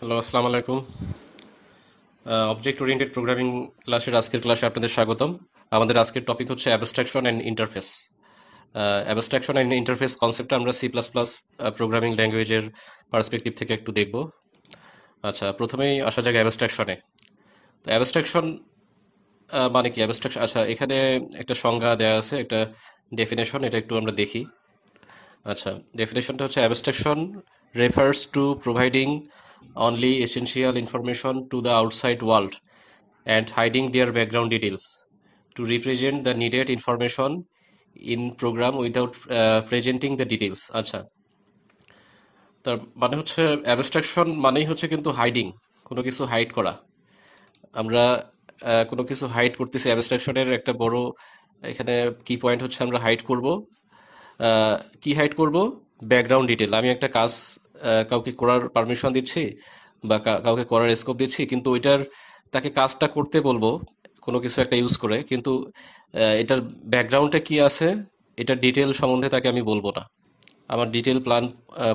Hello, আসসালামু আলাইকুম। Object oriented programming ক্লাসের আজকের ক্লাসে আপনাদের স্বাগতম। আমাদের আজকের টপিক হচ্ছে abstraction and interface. Abstraction and interface কনসেপ্টটা আমরা সি প্লাস প্লাস প্রোগ্রামিং ল্যাঙ্গুয়েজের পার্সপেক্টিভ থেকে একটু দেখব। আচ্ছা, প্রথমেই আসা যাক অ্যাবস্ট্রাকশনে। তো অ্যাবস্ট্রাকশন মানে কি? অ্যাবস্ট্রাকশন, আচ্ছা, এখানে একটা সংজ্ঞা দেওয়া আছে, একটা ডেফিনেশন, এটা একটু আমরা দেখি। আচ্ছা, ডেফিনেশনটা হচ্ছে abstraction refers to providing only essential information to the outside world and hiding their background details to represent the needed information in program without presenting the details। আচ্ছা, তার মানে হচ্ছে অ্যাবস্ট্রাকশন মানেই হচ্ছে কিন্তু হাইডিং, কোনো কিছু হাইড করা। আমরা কোনো কিছু হাইড করতেছি, অ্যাবস্ট্রাকশনের একটা বড় এখানে কি পয়েন্ট হচ্ছে আমরা হাইড করব। কি হাইড করব? Background detail. আমি একটা কাজ কাউকে করার পারমিশন দিচ্ছি বা কাউকে করার স্কোপ দিচ্ছি, কিন্তু ওইটার তাকে কাজটা করতে বলবো কোনো কিছু একটা ইউজ করে, কিন্তু এটার ব্যাকগ্রাউন্ডে কি আছে, এটার ডিটেল সম্বন্ধে তাকে আমি বলবো না। আমার ডিটেল প্ল্যান,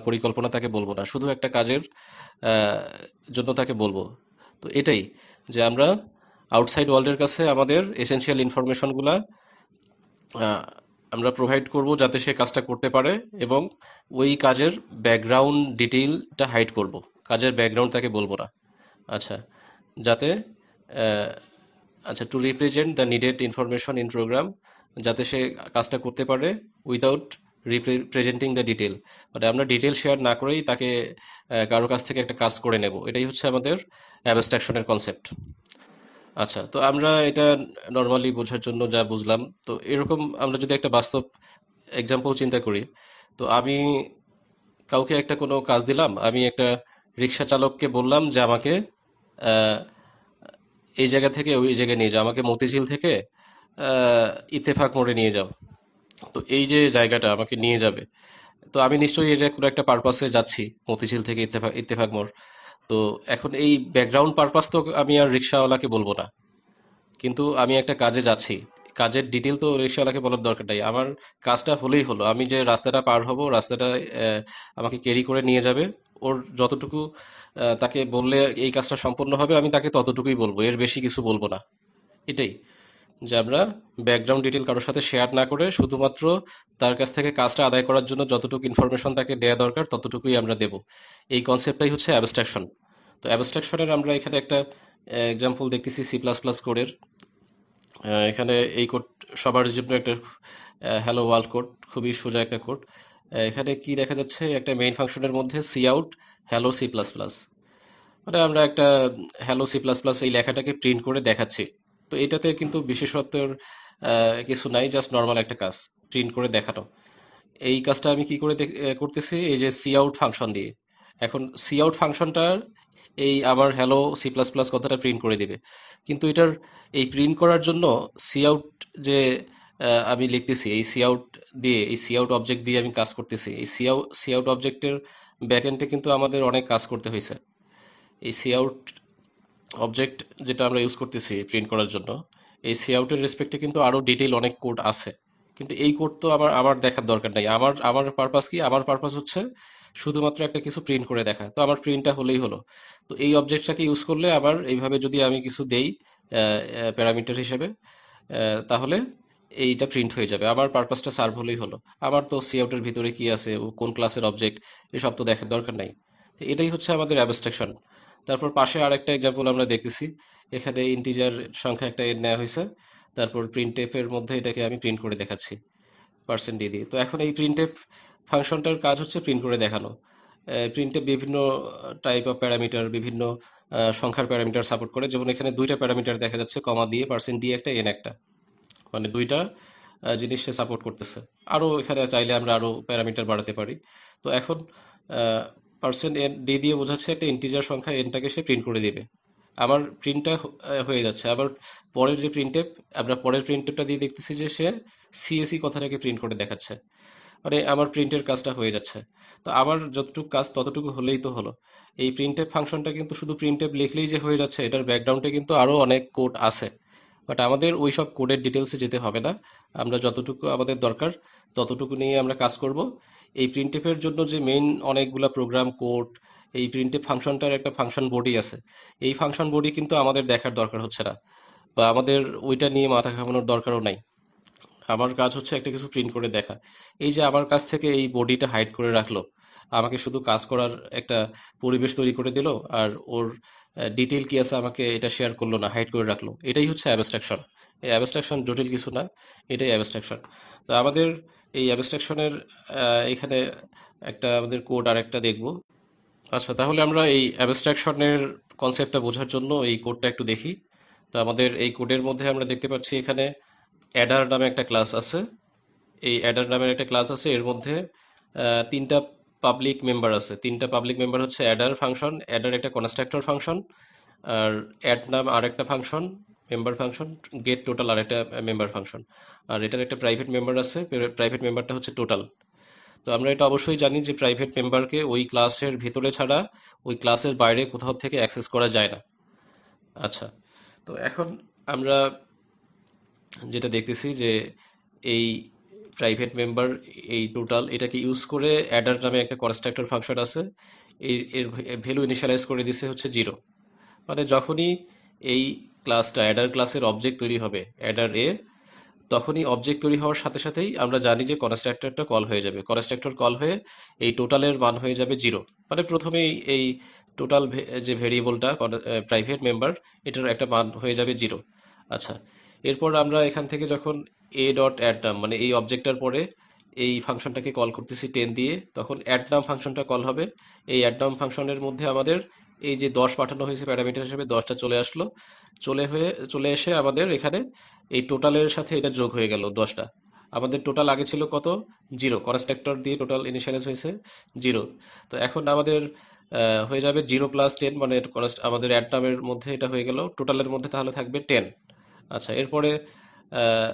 পরিকল্পনা তাকে বলবো না, শুধু একটা কাজের আহ, জন্য তাকে বলবো। তো এটাই, যে আমরা আউটসাইড ওয়ার্ল্ডের কাছে আমাদের এসেনশিয়াল ইনফরমেশনগুলা আহ, আমরা প্রোভাইড করব যাতে সে কাজটা করতে পারে, এবং ওই কাজের ব্যাকগ্রাউন্ড ডিটেইলটা হাইড করব। কাজের ব্যাকগ্রাউন্ড তাকে বলবো না। আচ্ছা, যাতে আহ, আচ্ছা, to represent the needed information in program, যাতে সে কাজটা করতে পারে উইদাউট রিপ্রেজেন্টিং দ্য ডিটেল। মানে আমরা ডিটেল শেয়ার না করেই তাকে কারো কাছ থেকে একটা কাজ করে নেব, এটাই হচ্ছে আমাদের অ্যাবস্ট্রাকশনের কনসেপ্ট। আচ্ছা, তো আমরা এটা নর্মালি বোঝার জন্য যা বুঝলাম, তো এরকম আমরা যদি একটা বাস্তব এক্সাম্পল চিন্তা করি, তো আমি কাউকে একটা কোনো কাজ দিলাম, আমি একটা রিক্সা চালককে বললাম যে আমাকে আহ, এই জায়গা থেকে ওই জায়গায় নিয়ে যাও, আমাকে মতিঝিল থেকে আহ, ইত্তেফাক মোড়ে নিয়ে যাও। তো এই যে জায়গাটা আমাকে নিয়ে যাবে, তো আমি নিশ্চয়ই এটা কোনো একটা পারপাসে যাচ্ছি, মতিঝিল থেকে ইত্তেফাক ইত্তেফাক মোড়। তো এখন এই ব্যাকগ্রাউন্ড পারপাস তো আমি আর রিক্সাওয়ালাকে বলবো না, কিন্তু আমি একটা কাজে যাচ্ছি, কাজের ডিটেল তো রিক্সাওয়ালাকে বলার দরকার নাই। আমার কাজটা হলেই হলো, আমি যে রাস্তাটা পার হব, রাস্তাটা আমাকে ক্যারি করে নিয়ে যাবে, ওর যতটুকু তাকে বললে এই কাজটা সম্পন্ন হবে, আমি তাকে ততটুকুই বলবো, এর বেশি কিছু বলবো না। এটাই, যে আমরা ব্যাকগ্রাউন্ড ডিটেল কারোর সাথে শেয়ার না করে শুধুমাত্র তার কাছ থেকে কাজটা আদায় করার জন্য যতটুকু ইনফরমেশন তাকে দেওয়া দরকার ততটুকুই আমরা দেব। এই কনসেপ্টটাই হচ্ছে অ্যাবস্ট্রাকশন। তো অ্যাবস্ট্রাকশনের আমরা এখানে একটা এক্সাম্পল দেখতেছি সি প্লাস প্লাস কোডের। এখানে এই কোড সবার জন্য একটা হ্যালো ওয়ার্ল্ড কোড, খুবই সোজা একটা কোড। এখানে কি দেখা যাচ্ছে, একটা মেইন ফাংশনের মধ্যে cout hello C plus plus, মানে আমরা একটা হ্যালো সি প্লাস প্লাস এই লেখাটাকে প্রিন্ট করে দেখাচ্ছি। তো এটাতে কিন্তু বিশেষত্বের কিছু নাই, জাস্ট নর্মাল একটা কাজ, প্রিন্ট করে দেখানো। এই কাজটা আমি কি করে করতেছি, এই যে সি আউট ফাংশন দিয়ে। এখন সি আউট ফাংশনটা এই আমার হ্যালো সি প্লাস প্লাস কথাটা প্রিন্ট করে দিবে, কিন্তু এটার এই প্রিন্ট করার জন্য সি আউট যে আমি লিখতেছি, এই সি আউট দিয়ে, এই সি আউট অবজেক্ট দিয়ে আমি কাজ করতেছি, এই সি আউট অবজেক্টের ব্যাকএন্ডে কিন্তু আমাদের অনেক কাজ করতে হয়েছে। এই সি আউট অবজেক্ট যেটা আমরা ইউজ করতেছি প্রিন্ট করার জন্য, এই সি আউটের রেসপেক্টে কিন্তু আরো ডিটেইল অনেক কোড আছে। কিন্তু এই কোড তো আমার আমার দেখার দরকার নাই। আমার আমার পারপাস কি? আমার পারপাস হচ্ছে শুধুমাত্র একটা কিছু প্রিন্ট করে দেখা, তো আমার প্রিন্টটা হলেই হলো। তো এই অবজেক্টটাকে ইউজ করলে আবার এইভাবে যদি আমি কিছু দেই প্যারামিটার হিসেবে, তাহলে এইটা প্রিন্ট হয়ে যাবে, আমার পারপাসটা সার্ভ হলেই হলো। আমার তো সি আউটের ভিতরে কি আছে, ও কোন ক্লাসের অবজেক্ট, এসব তো দেখার দরকার নাই। তো এটাই হচ্ছে আমাদের অ্যাবস্ট্রাকশন। তারপর পাশে আরেকটা এক্সাম্পল আমরা দেখতেছি, এখানে ইন্টিজার সংখ্যা একটা এর নেওয়া হয়েছে, তারপর প্রিন্ট এর মধ্যে এটাকে আমি প্রিন্ট করে দেখাচ্ছি পার্সেন্ট দিয়ে দিয়ে। তো এখন এই প্রিন্টএফ ফাংশনটার কাজ হচ্ছে প্রিন্ট করে দেখানো। প্রিন্টএফ বিভিন্ন টাইপ অফ প্যারামিটার, বিভিন্ন সংখ্যার প্যারামিটার সাপোর্ট করে, যেমন এখানে দুইটা প্যারামিটার দেখা যাচ্ছে, কমা দিয়ে, পার্সেন্ট দিয়ে একটা, এন একটা, মানে দুইটা জিনিস সে সাপোর্ট করতেছে। আরও এখানে চাইলে আমরা আরও প্যারামিটার বাড়াতে পারি। তো এখন পার্সেন্ট এন ডি দিয়ে বোঝাচ্ছে একটা ইন্টিজার সংখ্যা এনটাকে সে প্রিন্ট করে দিবে। আমার প্রিন্টটা হয়ে যাচ্ছে। আবার পরের যে প্রিন্টএফ, আমরা পরের প্রিন্টএফটা দিয়ে দেখতেছি যে সে সিএসি কথাটাকে প্রিন্ট করে দেখাচ্ছে, মানে আমার প্রিন্টের কাজটা হয়ে যাচ্ছে। তো আমার যতটুকু কাজ ততটুকু হলেই তো হলো। এই প্রিন্টএফ ফাংশনটা কিন্তু শুধু প্রিন্টএফ লিখলেই যে হয়ে যাচ্ছে, এটার ব্যাকগ্রাউন্ডে কিন্তু আরও অনেক কোড আছে। বাট আমাদের ওই সব কোডের ডিটেলসে যেতে হবে না। আমরা যতটুকু আমাদের দরকার ততটুকু নিয়ে আমরা কাজ করব। এই প্রিন্টএফের জন্য যে মেইন অনেকগুলা প্রোগ্রাম কোড এই প্রিন্টএফ ফাংশনটার একটা ফাংশন বডি আছে। এই ফাংশন বডি কিন্তু আমাদের দেখার দরকার হচ্ছে না, বা আমাদের ওইটা নিয়ে মাথা ঘামানোর দরকারও নাই। আমার কাজ হচ্ছে একটা কিছু প্রিন্ট করে দেখা। এই যে আমার কাছ থেকে এই বডিটা হাইড করে রাখলো, আমাকে শুধু কাজ করার একটা পরিবেশ তৈরি করে দিল, আর ওর ডিটেল কি আছে আমাকে এটা শেয়ার করলো না, হাইড করে রাখলো। এটাই হচ্ছে অ্যাবস্ট্রাকশন। এই অ্যাবস্ট্রাকশন জটিল কিছু না, এটাই অ্যাবস্ট্রাকশন। তো আমাদের এই অ্যাবস্ট্রাকশনের এখানে একটা আমাদের কোড আর একটা দেখবো। আচ্ছা, তাহলে আমরা এই অ্যাবস্ট্রাকশনের কনসেপ্টটা বোঝার জন্য এই কোডটা একটু দেখি। তো আমাদের এই কোডের মধ্যে আমরা দেখতে পাচ্ছি এখানে অ্যাডার নামে একটা ক্লাস আছে। এই অ্যাডার নামের একটা ক্লাস আছে, এর মধ্যে তিনটা পাবলিক মেম্বার আছে। তিনটা পাবলিক মেম্বার হচ্ছে অ্যাডার ফাংশন, অ্যাডার একটা কনস্ট্রাক্টর ফাংশন, আর অ্যাড নাম আর একটা function, member function, get total আর একটা মেম্বার ফাংশন। আর এটার একটা প্রাইভেট মেম্বার আছে, প্রাইভেট মেম্বারটা হচ্ছে টোটাল। তো আমরা এটা অবশ্যই জানি যে প্রাইভেট মেম্বারকে ওই ক্লাসের ভিতরে ছাড়া ওই ক্লাসের বাইরে কোথাও থেকে অ্যাক্সেস করা যায় না। আচ্ছা, তো এখন আমরা যেটা দেখতেছি যে এই প্রাইভেট মেম্বার, এই টোটাল, এটাকে ইউজ করে অ্যাডার নামে একটা কনস্ট্রাক্টর ফাংশন আছে। এর ভ্যালু ইনিশিয়ালাইজ করে দিছে হচ্ছে 0। মানে যখনই এই ক্লাসটা অ্যাডার ক্লাসের অবজেক্ট তৈরি হবে, অ্যাডার এ, তখনই অবজেক্ট তৈরি হওয়ার সাথে সাথেই আমরা জানি যে কনস্ট্রাক্টরটা কল হয়ে যাবে। কনস্ট্রাক্টর কল হয়ে এই টোটালের মান হয়ে যাবে 0। মানে প্রথমেই এই টোটাল যে ভেরিয়েবলটা প্রাইভেট মেম্বার, এটার একটা মান হয়ে যাবে 0। আচ্ছা, এরপর আমরা এখান থেকে যখন এ ডট অ্যাড নাম, মানে এই অবজেক্টটার পরে এই ফাংশনটাকে কল করতেছি 10 দিয়ে, তখন অ্যাড নাম ফাংশনটা কল হবে। এই অ্যাড নাম ফাংশনের মধ্যে আমাদের এই যে 10 পাঠানো হয়েছে প্যারামিটার হিসেবে, 10টা চলে আসলো। চলে এসে আমাদের এখানে এই টোটালের সাথে এটা যোগ হয়ে গেল 10টা। আমাদের টোটাল আগে ছিল কত? 0। কনস্ট্রাক্টর দিয়ে টোটাল ইনিশিয়ালাইজ হয়েছে 0। তো এখন আমাদের হয়ে যাবে 0 + 10, মানে আমাদের অ্যাড নামের মধ্যে এটা হয়ে গেল, টোটালের মধ্যে তাহলে থাকবে 10। আচ্ছা, এরপরে আহ,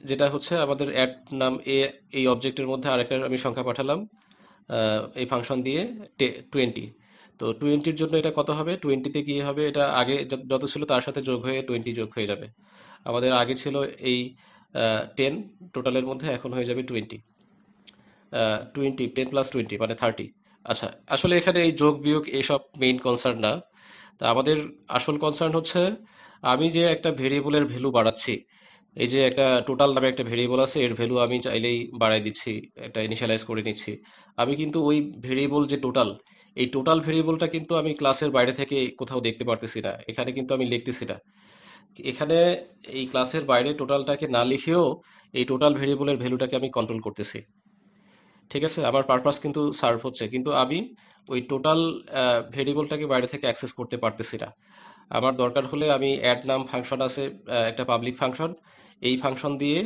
যেটা হচ্ছে আমাদের অ্যাড নাম এ, এই অবজেক্টের মধ্যে আরেকটা আমি সংখ্যা পাঠালাম এই ফাংশন দিয়ে, 20। তো 20-র জন্য এটা কত হবে? 20-তে গিয়ে হবে, এটা আগে যত ছিল তার সাথে যোগ হয়ে 20 যোগ হয়ে যাবে। আমাদের আগে ছিল এই 10 টোটালের মধ্যে, এখন হয়ে যাবে 20। 20, 10 + 20 মানে 30। আচ্ছা, আসলে এখানে এই যোগ বিয়োগ এসব মেইন কনসার্ন না। তা আমাদের আসল কনসার্ন হচ্ছে আমি যে একটা ভেরিয়েবলের ভ্যালু বাড়াচ্ছি। এই যে একটা টোটাল নামে একটা ভেরিয়েবল আছে, এর ভ্যালু আমি চাইলেই বাড়াই দিচ্ছি, একটা ইনিশিয়ালাইজ করে নিচ্ছি। আমি কিন্তু ওই ভেরিয়েবল যে টোটাল, এই টোটাল ভেরিয়েবলটা কিন্তু আমি ক্লাসের বাইরে থেকে কোথাও দেখতে পারতেছি না, এখানে কিন্তু আমি লিখতেছি না। এখানে এই ক্লাসের বাইরে টোটালটাকে না লিখেও এই টোটাল ভেরিয়েবলের ভ্যালুটাকে আমি কন্ট্রোল করতেছি। ঠিক আছে, আমার পারপাস কিন্তু সার্ভ হচ্ছে, কিন্তু আমি ওই টোটাল ভেরিয়েবলটাকে বাইরে থেকে অ্যাক্সেস করতে পারতেছি না। আমার দরকার হলে আমি অ্যাড নাম ফাংশন আছে, একটা পাবলিক ফাংশন, এই ফাংশন দিয়ে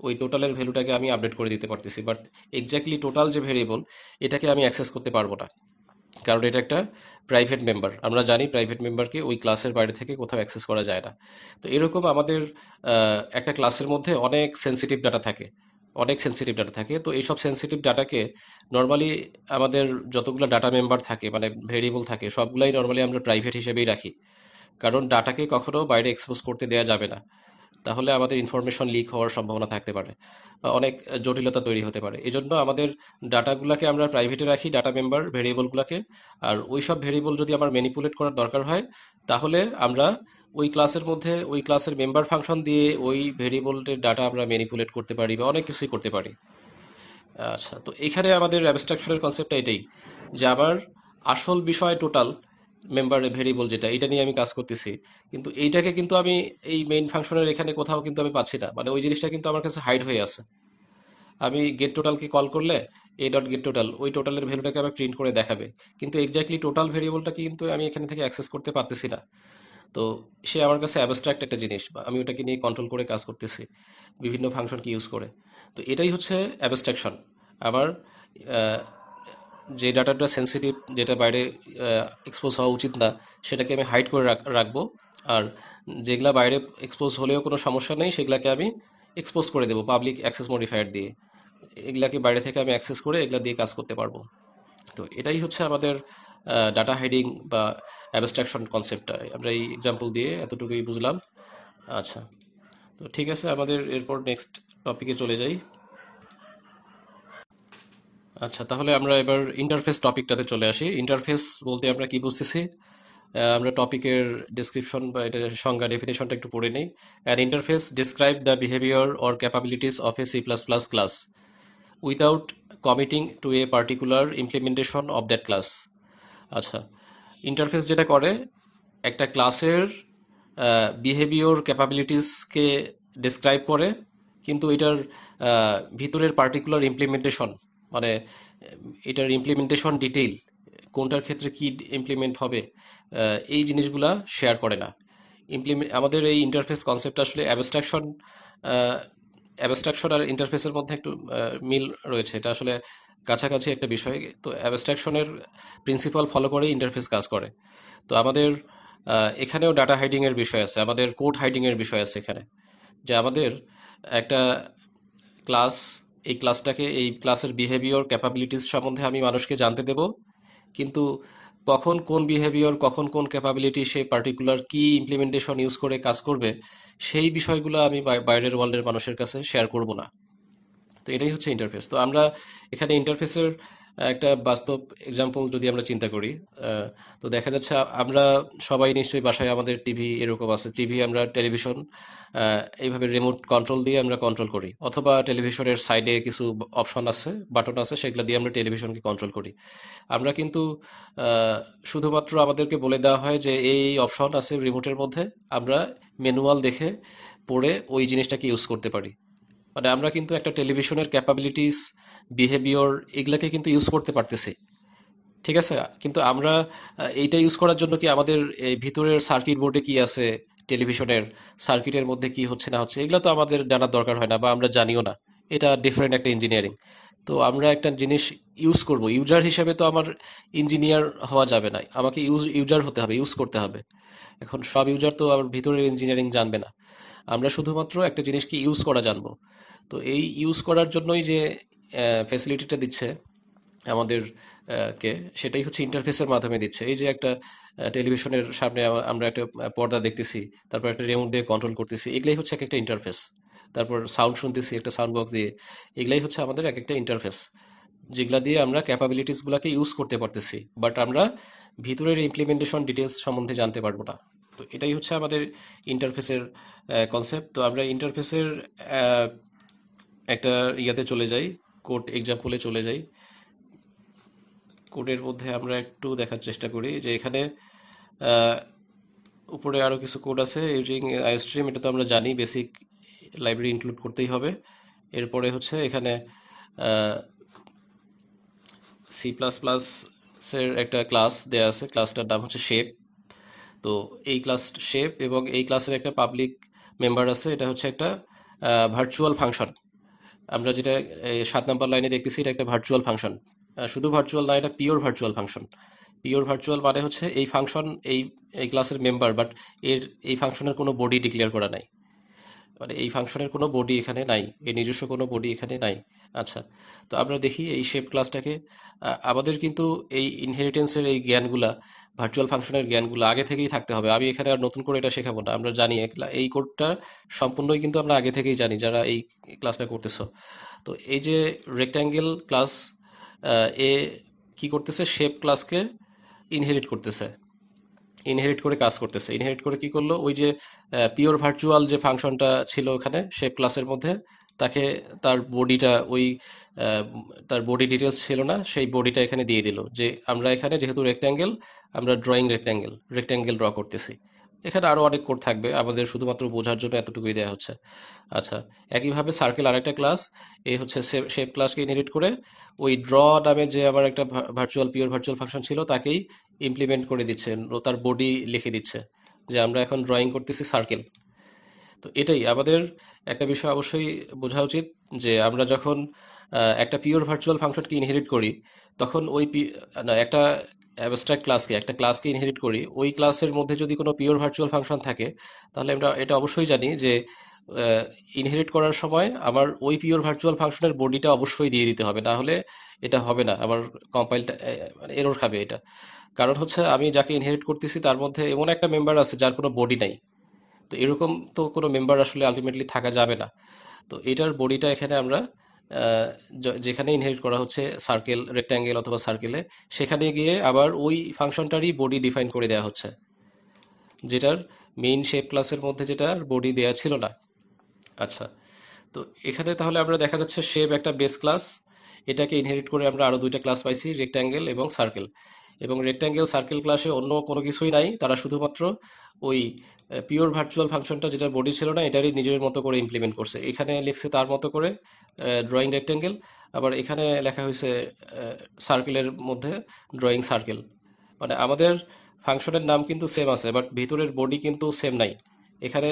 ওই টোটালের ভ্যালুটাকে আমি আপডেট করে দিতে পারতেছি, বাট এক্স্যাক্টলি টোটাল যে ভেরিয়েবল, এটাকে আমি অ্যাক্সেস করতে পারবো না, কারণ এটা একটা প্রাইভেট মেম্বার। আমরা জানি প্রাইভেট মেম্বারকে ওই ক্লাসের বাইরে থেকে কোথাও অ্যাক্সেস করা যায় না। তো এরকম আমাদের একটা ক্লাসের মধ্যে অনেক সেন্সিটিভ ডাটা থাকে, অনেক সেন্সিটিভ ডাটা থাকে। তো এইসব সেন্সিটিভ ডাটাকে নর্মালি আমাদের যতগুলো ডাটা মেম্বার থাকে, মানে ভেরিয়েবল থাকে, সবগুলাই নর্মালি আমরা প্রাইভেট হিসেবেই রাখি, কারণ ডাটাকে কখনো বাইরে এক্সপোজ করতে দেওয়া যাবে না। তাহলে আমাদের ইনফরমেশন লিক হওয়ার সম্ভাবনা থাকতে পারে, বা অনেক জটিলতা তৈরি হতে পারে। এজন্য আমাদের ডাটাগুলোকে আমরা প্রাইভেটে রাখি, ডাটা মেম্বার ভেরিয়েবলগুলোকে। আর ওই সব ভেরিয়েবল যদি আমার ম্যানিপুলেট করার দরকার হয়, তাহলে আমরা ওই ক্লাসের মধ্যে ওই ক্লাসের মেম্বার ফাংশন দিয়ে ওই ভেরিয়েবলের ডাটা আমরা ম্যানিপুলেট করতে পারি, বা অনেক কিছুই করতে পারি। আচ্ছা, তো এখানে আমাদের অ্যাবস্ট্রাকশনের কনসেপ্টটা এটাই, যে আমার আসল বিষয় টোটাল মেম্বার ভেরিয়েবল যেটা, এটা নিয়ে আমি কাজ করতেছি, কিন্তু এইটাকে কিন্তু আমি এই মেইন ফাংশনের এখানে কোথাও কিন্তু আমি পাচ্ছি না, মানে ওই জিনিসটা কিন্তু আমার কাছে হাইড হয়ে আছে। আমি গেট টোটালকে কল করলে এ ডট গেট টোটাল ওই টোটালের ভ্যালুটাকে আমি প্রিন্ট করে দেখাবে, কিন্তু এক্স্যাক্টলি টোটাল ভেরিয়েবলটাকে কিন্তু আমি এখানে থেকে অ্যাক্সেস করতে পারতেছি না। তো সে আমার কাছে অ্যাবস্ট্রাক্ট একটা জিনিস, বা আমি ওটাকে নিয়ে কন্ট্রোল করে কাজ করতেছি বিভিন্ন ফাংশনকে ইউজ করে। তো এটাই হচ্ছে অ্যাবস্ট্রাকশন। আমার আহ, যে ডাটাটা সেন্সিটিভ, যেটা বাইরে এক্সপোজ হওয়া উচিত না, সেটাকে আমি হাইড করে রাখবো। আর যেগুলা বাইরে এক্সপোজ হলেও কোনো সমস্যা নেই, সেগুলাকে আমি এক্সপোজ করে দেবো পাবলিক অ্যাক্সেস মডিফায়ার দিয়ে। এগুলাকে বাইরে থেকে আমি অ্যাক্সেস করে এগুলা দিয়ে কাজ করতে পারবো। তো এটাই হচ্ছে আমাদের ডাটা হাইডিং বা অ্যাবস্ট্রাকশন কনসেপ্টটা। আমরা এই এক্সাম্পল দিয়ে এতটুকুই বুঝলাম। আচ্ছা, তো ঠিক আছে, আমাদের এরপর নেক্সট টপিকে চলে যাই। আচ্ছা, তাহলে আমরা এবার ইন্টারফেস টপিকটাতে চলে আসি। ইন্টারফেস বলতে আমরা কি বুঝতেছি? আমরা টপিকের ডেসক্রিপশন বা এটা সংজ্ঞা ডেফিনেশনটা একটু পড়ে নিই। An interface describe the behaviour or capabilities of a C++ class without committing to a particular implementation of that class. আচ্ছা, ইন্টারফেস যেটা করে একটা ক্লাসের বিহেভিয়র ক্যাপাবিলিটিসকে ডেসক্রাইব করে, কিন্তু এটার ভিতরের পার্টিকুলার ইমপ্লিমেন্টেশন মানে এটার ইমপ্লিমেন্টেশন ডিটেইল কোনটার ক্ষেত্রে কি ইমপ্লিমেন্ট হবে এই জিনিসগুলা শেয়ার করে না। আমাদের এই ইন্টারফেস কনসেপ্ট আসলে অ্যাবস্ট্রাকশন আর ইন্টারফেসের মধ্যে একটু মিল রয়েছে, এটা আসলে কাছাকাছি একটা বিষয়। তো অ্যাবস্ট্রাকশনের প্রিন্সিপাল ফলো করে ইন্টারফেস কাজ করে। তো আমাদের এখানেও ডাটা হাইডিং এর বিষয় আছে, আমাদের কোড হাইডিং এর বিষয় আছে এখানে। যে আমাদের একটা ক্লাস, এই ক্লাসটাকে, এই ক্লাসের বিহেভিয়র ক্যাপাবিলিটিস সম্বন্ধে আমি মানুষকে জানতে দেব, কিন্তু কখন কোন বিহেভিয়র, কখন কোন ক্যাপাবিলিটি সে পার্টিকুলার কি ইমপ্লিমেন্টেশন ইউজ করে কাজ করবে, সেই বিষয়গুলো আমি বাইরের ওয়ার্ল্ডের মানুষের কাছে শেয়ার করব না। তো এটাই হচ্ছে ইন্টারফেস। তো আমরা এখানে ইন্টারফেসের একটা বাস্তব এক্সাম্পল যদি আমরা চিন্তা করি, তো দেখা যাচ্ছে আমরা সবাই নিশ্চয়ই বাসায় আমাদের টিভি এরকম আছে, টিভি আমরা টেলিভিশন এইভাবে রিমোট কন্ট্রোল দিয়ে আমরা কন্ট্রোল করি, অথবা টেলিভিশনের সাইডে কিছু অপশন আছে, বাটন আছে, সেগুলো দিয়ে আমরা টেলিভিশনকে কন্ট্রোল করি। আমরা কিন্তু শুধুমাত্র আমাদেরকে বলে দেওয়া হয় যে এই অপশন আছে রিমোটের মধ্যে, আমরা ম্যানুয়াল দেখে পড়ে ওই জিনিসটাকে ইউজ করতে পারি। মানে আমরা কিন্তু একটা টেলিভিশনের ক্যাপাবিলিটিস, বিহেভিয়র, এগুলাকে কিন্তু ইউজ করতে পারতেছি, ঠিক আছে। কিন্তু আমরা এইটা ইউজ করার জন্য কি আমাদের এই ভিতরের সার্কিট বোর্ডে কি আছে, টেলিভিশনের সার্কিটের মধ্যে কি হচ্ছে না হচ্ছে, এগুলো তো আমাদের জানার দরকার হয় না, বা আমরা জানিও না। এটা ডিফারেন্ট একটা ইঞ্জিনিয়ারিং। তো আমরা একটা জিনিস ইউজ করব, ইউজার হিসেবে তো আমার ইঞ্জিনিয়ার হওয়া যাবে না, আমাকে ইউজার হতে হবে, ইউজ করতে হবে। এখন সব ইউজার তো আবার ভিতরের ইঞ্জিনিয়ারিং জানবে না, আমরা শুধুমাত্র একটা জিনিসকে ইউজ করা জানবো। তো এই ইউজ করার জন্যই যে ফ্যাসিলিটিটা দিচ্ছে আমাদের কে, সেটাই হচ্ছে ইন্টারফেসের মাধ্যমে দিচ্ছে। এই যে একটা টেলিভিশনের সামনে আমরা একটা পর্দা দেখতেছি, তারপর একটা রিমোট দিয়ে কন্ট্রোল করতেছি, এগুলাই হচ্ছে এক একটা ইন্টারফেস। তারপর সাউন্ড শুনতেছি একটা সাউন্ড বক্স দিয়ে, এগুলাই হচ্ছে আমাদের এক একটা ইন্টারফেস, যেগুলা দিয়ে আমরা ক্যাপাবিলিটিসগুলোকে ইউজ করতে পারতেছি, বাট আমরা ভিতরের ইমপ্লিমেন্টেশন ডিটেলস সম্বন্ধে জানতে পারবো না। তো এটাই হচ্ছে আমাদের ইন্টারফেসের কনসেপ্ট। তো আমরা ইন্টারফেসের একটা ইয়াতে চলে যাই, কোড এক্সাম্পলে চলে যাই। কোডের মধ্যে আমরা একটু দেখার চেষ্টা করি যে এখানে আহ, উপরে আরো কিছু কোড আছে, ইউজিং আইওস্ট্রিম, এটা তো আমরা জানি, বেসিক লাইব্রেরি ইনক্লুড করতেই হবে। এরপরে হচ্ছে এখানে C++ এর একটা ক্লাস দেয়া আছে, ক্লাসটার নাম হচ্ছে শেপ। তো এই ক্লাস শেপ এবং এই ক্লাসের একটা পাবলিক মেম্বার আছে, এটা হচ্ছে একটা ভার্চুয়াল ফাংশন। আমরা যেটা 7 নম্বর লাইনে দেখতেছি, এটা একটা ভার্চুয়াল ফাংশন। শুধু ভার্চুয়াল না, এটা pure virtual function. Pure virtual মানে হচ্ছে এই ফাংশন এই এই ক্লাসের মেম্বার, বাট এর এই ফাংশনের কোনো বডি ডিক্লেয়ার করা নাই। মানে এই ফাংশনের কোনো বডি এখানে নাই, এর নিজস্ব কোনো বডি এখানে নাই। আচ্ছা, তো আমরা দেখি এই শেপ ক্লাসটাকে, আমাদের কিন্তু এই ইনহেরিটেন্সের এই জ্ঞানগুলা, ভার্চুয়াল ফাংশনের জ্ঞানগুলো আগে থেকেই থাকতে হবে। আমি এখানে আর নতুন করে এটা শেখাবো না, আমরা জানি এই কোডটা সম্পূর্ণই কিন্তু আমরা আগে থেকেই জানি যারা এই ক্লাসটা করতেছো। তো এই যে রেক্ট্যাঙ্গেল ক্লাস, এ কি করতেছে, শেপ ক্লাসকে ইনহেরিট করতেছে, ইনহেরিট করে কাজ করতেছে। ইনহেরিট করে কি করলো, ওই যে পিওর ভার্চুয়াল যে ফাংশনটা ছিল ওখানে শেপ ক্লাসের মধ্যে, তাকে তার বডিটা ওই আহ, তার বডি ডিটেলস ছিল না, সেই বডিটা এখানে দিয়ে দিল। যে আমরা এখানে যেহেতু রেক্ট্যাঙ্গেল, আমরা ড্রয়িং রেক্ট্যাঙ্গেল, রেক্ট্যাঙ্গেল ড্র করতেছি। এখানে আরো অনেক কোড থাকবে, আমাদের শুধুমাত্র বোঝার জন্য এতটুকুই দেওয়া হচ্ছে। আচ্ছা, একইভাবে সার্কেল আরেকটা ক্লাস, এই হচ্ছে শেপ ক্লাসকে ইনহেরিট করে ওই ড্র নামে যে আবার একটা ভার্চুয়াল, পিওর ভার্চুয়াল ফাংশন ছিল, তাকেই ইমপ্লিমেন্ট করে দিচ্ছে, ও তার বডি লিখে দিচ্ছে যে আমরা এখন ড্রয়িং করতেছি সার্কেল। তো এটাই আমাদের একটা বিষয় অবশ্যই বোঝা উচিত, যে আমরা যখন একটা পিওর ভার্চুয়াল ফাংশনকে ইনহেরিট করি, তখন ওই না, একটা অ্যাবস্ট্রাক্ট ক্লাসকে, একটা ক্লাসকে ইনহেরিট করি, ওই ক্লাসের মধ্যে যদি কোনো পিওর ভার্চুয়াল ফাংশন থাকে, তাহলে আমরা এটা অবশ্যই জানি যে ইনহেরিট করার সময় আমার ওই পিওর ভার্চুয়াল ফাংশনের বডিটা অবশ্যই দিয়ে দিতে হবে, না হলে এটা হবে না, আমার কম্পাইলটা মানে এরর খাবে এটা। কারণ হচ্ছে আমি যাকে ইনহেরিট করতেছি তার মধ্যে এমন একটা মেম্বার আছে যার কোনো বডি নাই। তো এরকম তো কোনো মেম্বার আসলে আলটিমেটলি থাকা যাবে না। তো এটার বডিটা এখানে আমরা যেখানে ইনহেরিট করা হচ্ছে সার্কেল, রেক্ট্যাঙ্গেল অথবা সার্কেলে, সেখানে গিয়ে আবার ওই ফাংশনটারই বডি ডিফাইন করে দেওয়া হচ্ছে, যেটার মেইন শেপ ক্লাসের মধ্যে যেটার বডি দেয়া ছিল না। আচ্ছা, তো এখানে তাহলে আমরা দেখা যাচ্ছে শেপ একটা বেস ক্লাস, এটাকে ইনহেরিট করে আমরা আরো দুইটা ক্লাস পাইছি, রেক্ট্যাঙ্গেল এবং সার্কেল। এবং রেক্ট্যাঙ্গেল সার্কেল ক্লাসে অন্য কোনো কিছুই নাই, তারা শুধুমাত্র ওই পিওর ভার্চুয়াল ফাংশনটা যেটার বডি ছিল না এটারই নিজের মতো করে ইমপ্লিমেন্ট করছে। এখানে লিখছে তার মতো করে ড্রয়িং রেক্ট্যাঙ্গেল, আবার এখানে লেখা হয়েছে সার্কেলের মধ্যে ড্রয়িং সার্কেল। মানে আমাদের ফাংশনের নাম কিন্তু সেম আছে, বাট ভিতরের বডি কিন্তু সেম নাই। এখানে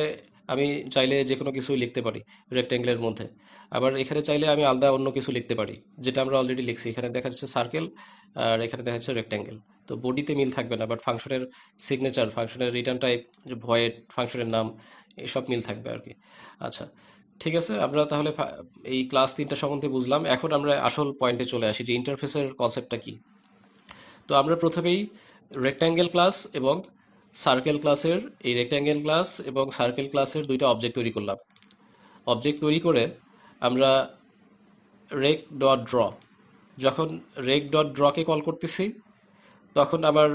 আমি চাইলে যে কোনো কিছুই লিখতে পারি রেক্ট্যাঙ্গেলের মধ্যে, আবার এখানে চাইলে আমি আলাদা অন্য কিছু লিখতে পারি, যেটা আমরা অলরেডি লিখছি। এখানে দেখা যাচ্ছে সার্কেল আর এখানে দেখা যাচ্ছে রেক্ট্যাঙ্গেল। তো বডিতে মিল থাকবে না, বাট ফাংশনের সিগনেচার, ফাংশনের রিটার্ন টাইপ, যে ভয়েড, ফাংশনের নাম, এসব মিল থাকবে আর কি। আচ্ছা, ঠিক আছে, আমরা তাহলে এই ক্লাস 3টা সম্বন্ধে বুঝলাম। এখন আমরা আসল পয়েন্টে চলে আসি যে ইন্টারফেসের কনসেপ্টটা কি। তো আমরা প্রথমেই রেক্ট্যাঙ্গেল ক্লাস এবং সার্কেল ক্লাসের, এই রেক্ট্যাঙ্গেল ক্লাস এবং সার্কেল ক্লাসের দুইটা অবজেক্ট তৈরি করলাম। অবজেক্ট তৈরি করে আমরা রেক ডট ড্র, যখন রেক ডট ড্রকে কল করতেছি তখন আবার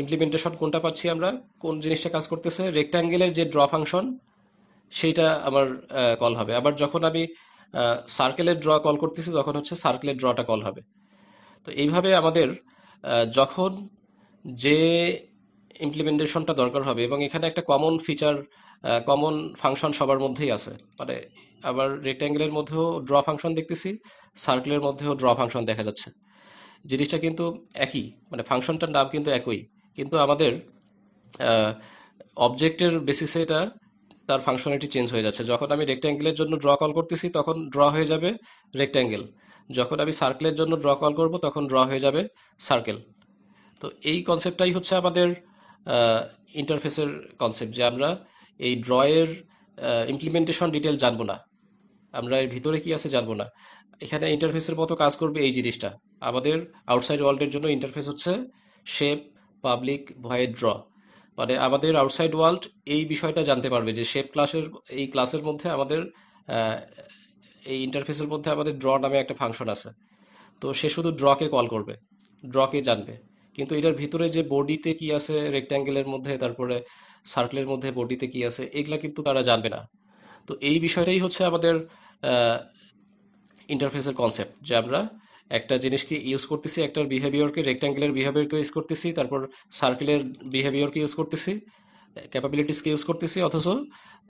ইমপ্লিমেন্টেশন কোনটা পাচ্ছি, আমরা কোন জিনিসটা কাজ করতেছে, রেক্ট্যাঙ্গেলের যে ড্র ফাংশন সেইটা আমার কল হবে। আবার যখন আমি সার্কেলের ড্র কল করতেছি তখন হচ্ছে সার্কেলের ড্রটা কল হবে। তো এইভাবে আমাদের যখন যে ইমপ্লিমেন্টেশনটা দরকার হবে, এবং এখানে একটা কমন ফিচার, কমন ফাংশন সবার মধ্যেই আছে। মানে আবার রেক্ট্যাঙ্গেলের মধ্যেও ড্র ফাংশন দেখতেছি, সার্কেলের মধ্যেও ড্র ফাংশন দেখা যাচ্ছে। জিনিসটা কিন্তু একই, মানে ফাংশনটার নাম কিন্তু একই, কিন্তু আমাদের অবজেক্টের বেসিসে এটা তার ফাংশনালিটি চেঞ্জ হয়ে যাচ্ছে। যখন আমি রেক্ট্যাঙ্গেলের জন্য ড্র কল করতেছি তখন ড্র হয়ে যাবে রেক্ট্যাঙ্গেল, যখন আমি সার্কেলের জন্য ড্র কল করব তখন ড্র হয়ে যাবে সার্কেল। তো এই কনসেপ্টটাই হচ্ছে আমাদের ইন্টারফেসের কনসেপ্ট, যে আমরা এই ড্রয়ের ইমপ্লিমেন্টেশন ডিটেল জানবো না, আমরা এর ভিতরে কি আছে জানবো না। এখানে ইন্টারফেসের মতো কাজ করবে এই জিনিসটা। আমাদের আউটসাইড ওয়ার্ল্ডের জন্য ইন্টারফেস হচ্ছে শেপ, পাবলিক, ভয়েড, ড্র। মানে আমাদের আউটসাইড ওয়ার্ল্ড এই বিষয়টা জানতে পারবে যে শেপ ক্লাসের, এই ক্লাসের মধ্যে আমাদের আহ, এই ইন্টারফেসের মধ্যে আমাদের ড্র নামে একটা ফাংশন আছে। তো সে শুধু ড্রকে কল করবে, ড্রকে জানবে, কিন্তু এটার ভিতরে যে বডিতে কি আছে রেক্ট্যাঙ্গেলের মধ্যে, তারপরে সার্কেলের মধ্যে বডিতে কি আছে, এগুলা কিন্তু তারা জানবে না। তো এই বিষয়টাই হচ্ছে আমাদের ইন্টারফেসের কনসেপ্ট, যে আমরা একটা জিনিসকে ইউজ করতেছি, একটার বিহেভিয়রকে, রেক্ট্যাঙ্গেলের বিহেভিয়রকে ইউজ করতেছি, তারপর সার্কেলের বিহেভিয়রকে ইউজ করতেছি, ক্যাপাবিলিটিসকে ইউজ করতেছি, অথচ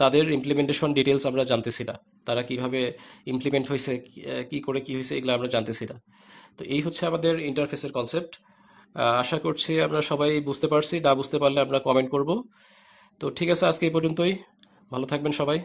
তাদের ইমপ্লিমেন্টেশন ডিটেলস আমরা জানতেছি না। তারা কিভাবে ইমপ্লিমেন্ট হয়েছে, কি করে কি হয়েছে, এগুলো আমরা জানতেছি না। তো এই হচ্ছে আমাদের ইন্টারফেসের কনসেপ্ট। আশা করছি আমরা সবাই বুঝতে পারছি, না বুঝতে পারলে আমরা কমেন্ট করব। তো ঠিক আছে, আজকে এই পর্যন্তই। ভালো থাকবেন সবাই।